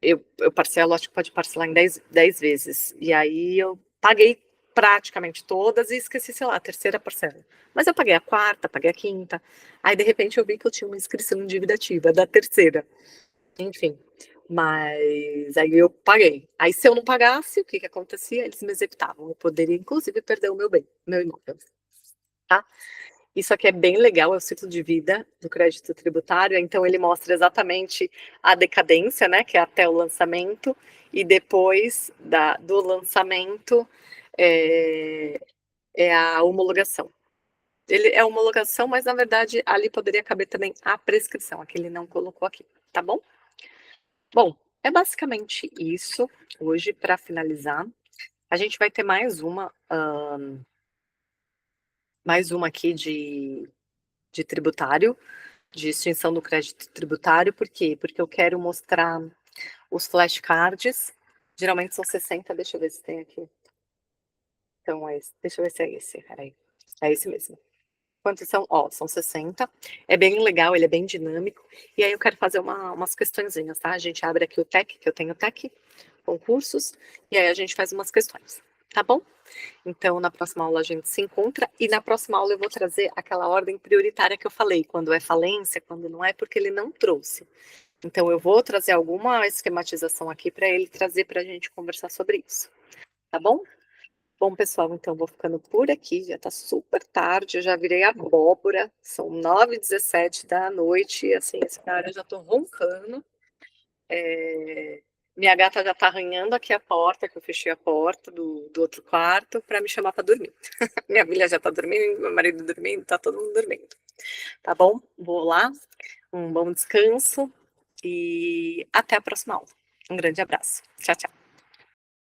eu parcelo, acho que pode parcelar em 10 vezes. E aí eu paguei praticamente todas e esqueci, sei lá, a terceira parcela. Mas eu paguei a quarta, paguei a quinta. Aí, de repente, eu vi que eu tinha uma inscrição endividativa da terceira. Enfim, mas aí eu paguei. Aí, se eu não pagasse, o que acontecia? Eles me executavam. Eu poderia, inclusive, perder o meu bem, meu imóvel. Tá? Isso aqui é bem legal, é o ciclo de vida do crédito tributário. Então, ele mostra exatamente a decadência, né, que é até o lançamento, e depois do lançamento é a homologação. Ele é a homologação, mas na verdade ali poderia caber também a prescrição, aqui ele não colocou aqui, tá bom? Bom, é basicamente isso hoje para finalizar. A gente vai ter mais uma aqui de tributário, de extinção do crédito tributário, por quê? Porque eu quero mostrar os flashcards, geralmente são 60, deixa eu ver se tem aqui. Então, deixa eu ver se é esse, peraí. É esse mesmo. Quantos são? Ó, são 60. É bem legal, ele é bem dinâmico. E aí eu quero fazer umas questõezinhas, tá? A gente abre aqui o TEC, que eu tenho TEC, concursos, e aí a gente faz umas questões, tá bom? Então, na próxima aula a gente se encontra, e na próxima aula eu vou trazer aquela ordem prioritária que eu falei, quando é falência, quando não é, porque ele não trouxe. Então, eu vou trazer alguma esquematização aqui para ele trazer para a gente conversar sobre isso, tá bom? Bom, pessoal, então vou ficando por aqui, já tá super tarde, eu já virei abóbora, são 9h17 da noite, e assim, esse cara eu já tô roncando. Minha gata já tá arranhando aqui a porta, que eu fechei a porta do outro quarto para me chamar para dormir. Minha filha já tá dormindo, meu marido dormindo, tá todo mundo dormindo. Tá bom? Vou lá, um bom descanso e até a próxima aula. Um grande abraço. Tchau, tchau.